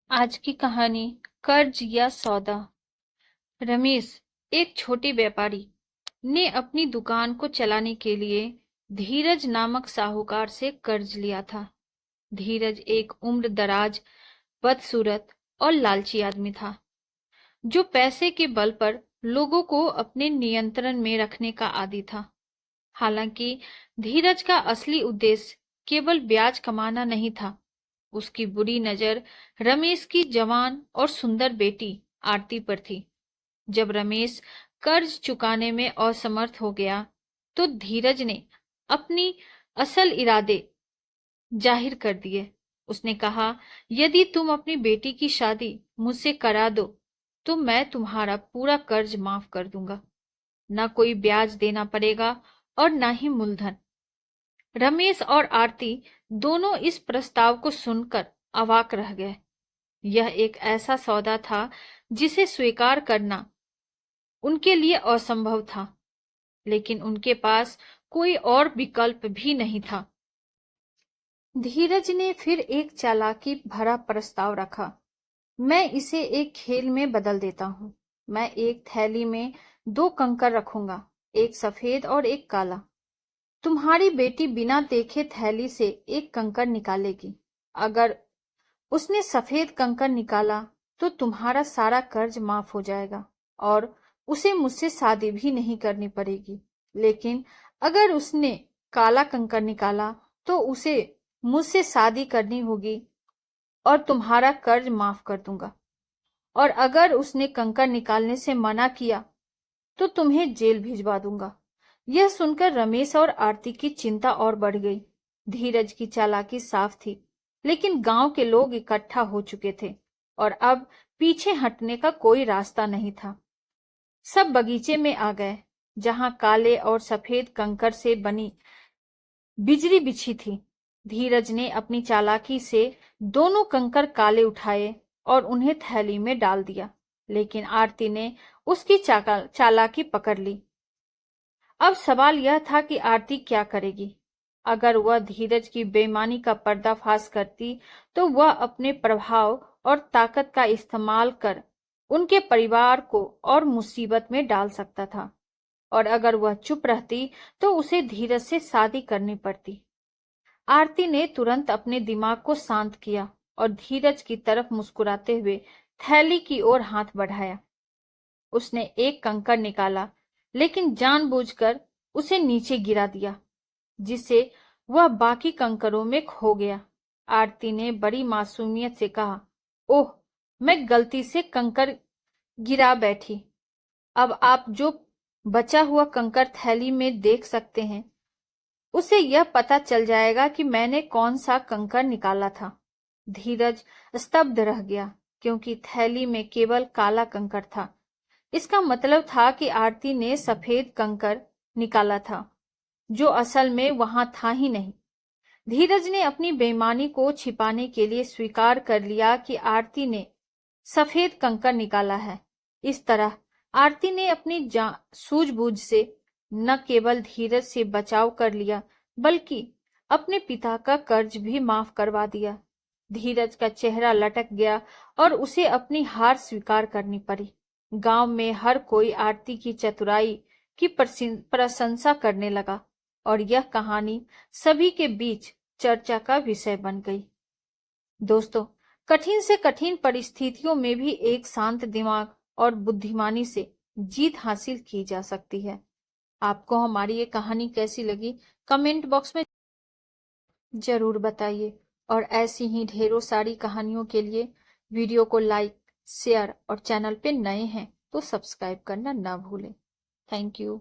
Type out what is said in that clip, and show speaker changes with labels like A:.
A: आज की कहानी कर्ज या सौदा। रमेश, एक छोटे व्यापारी, ने अपनी दुकान को चलाने के लिए धीरज नामक साहूकार से कर्ज लिया था। धीरज एक उम्र दराज, बदसूरत और लालची आदमी था, जो पैसे के बल पर लोगों को अपने नियंत्रण में रखने का आदी था। हालांकि धीरज का असली उद्देश्य केवल ब्याज कमाना नहीं था। उसकी बुरी नजर रमेश की जवान और सुंदर बेटी आरती पर थी। जब रमेश कर्ज चुकाने में असमर्थ हो गया, तो धीरज ने अपनी असल इरादे जाहिर कर दिए। उसने कहा, यदि तुम अपनी बेटी की शादी मुझसे करा दो, तो मैं तुम्हारा पूरा कर्ज माफ कर दूंगा। न कोई ब्याज देना पड़ेगा और न ही मूलधन। रमेश और आरती दोनों इस प्रस्ताव को सुनकर अवाक रह गए। यह एक ऐसा सौदा था जिसे स्वीकार करना उनके लिए असंभव था, लेकिन उनके पास कोई और विकल्प भी नहीं था। धीरज ने फिर एक चालाकी भरा प्रस्ताव रखा। मैं इसे एक खेल में बदल देता हूँ। मैं एक थैली में दो कंकर रखूंगा, एक सफेद और एक काला। तुम्हारी बेटी बिना देखे थैली से एक कंकर निकालेगी। अगर उसने सफेद कंकर निकाला तो तुम्हारा सारा कर्ज माफ हो जाएगा और उसे मुझसे शादी भी नहीं करनी पड़ेगी। लेकिन अगर उसने काला कंकर निकाला तो उसे मुझसे शादी करनी होगी और तुम्हारा कर्ज माफ कर दूंगा। और अगर उसने कंकर निकालने से मना किया तो तुम्हें जेल भिजवा दूंगा। यह सुनकर रमेश और आरती की चिंता और बढ़ गई। धीरज की चालाकी साफ थी, लेकिन गांव के लोग इकट्ठा हो चुके थे और अब पीछे हटने का कोई रास्ता नहीं था। सब बगीचे में आ गए, जहां काले और सफेद कंकर से बनी बिजली बिछी थी। धीरज ने अपनी चालाकी से दोनों कंकर काले उठाए और उन्हें थैली में डाल दिया, लेकिन आरती ने उसकी चालाकी पकड़ ली। अब सवाल यह था कि आरती क्या करेगी। अगर वह धीरज की बेईमानी का पर्दाफाश करती, तो वह अपने प्रभाव और ताकत का इस्तेमाल कर उनके परिवार को और मुसीबत में डाल सकता था, और अगर वह चुप रहती तो उसे धीरज से शादी करनी पड़ती। आरती ने तुरंत अपने दिमाग को शांत किया और धीरज की तरफ मुस्कुराते हुए थैली की ओर हाथ बढ़ाया। उसने एक कंकड़ निकाला, लेकिन जानबूझकर उसे नीचे गिरा दिया, जिससे वह बाकी कंकरों में खो गया। आरती ने बड़ी मासूमियत से कहा, ओह, मैं गलती से कंकर गिरा बैठी। अब आप जो बचा हुआ कंकर थैली में देख सकते हैं, उसे यह पता चल जाएगा कि मैंने कौन सा कंकर निकाला था। धीरज स्तब्ध रह गया, क्योंकि थैली में केवल काला कंकर था। इसका मतलब था कि आरती ने सफेद कंकर निकाला था, जो असल में वहां था ही नहीं। धीरज ने अपनी बेईमानी को छिपाने के लिए स्वीकार कर लिया कि आरती ने सफेद कंकर निकाला है। इस तरह आरती ने अपनी सूझबूझ से न केवल धीरज से बचाव कर लिया, बल्कि अपने पिता का कर्ज भी माफ करवा दिया। धीरज का चेहरा लटक गया और उसे अपनी हार स्वीकार करनी पड़ी। गांव में हर कोई आरती की चतुराई की प्रशंसा करने लगा और यह कहानी सभी के बीच चर्चा का विषय बन गई। दोस्तों, कठिन से कठिन परिस्थितियों में भी एक शांत दिमाग और बुद्धिमानी से जीत हासिल की जा सकती है। आपको हमारी ये कहानी कैसी लगी, कमेंट बॉक्स में जरूर बताइए, और ऐसी ही ढेरों सारी कहानियों के लिए वीडियो को लाइक, शेयर और चैनल पे नए हैं तो सब्सक्राइब करना ना भूलें। Thank you.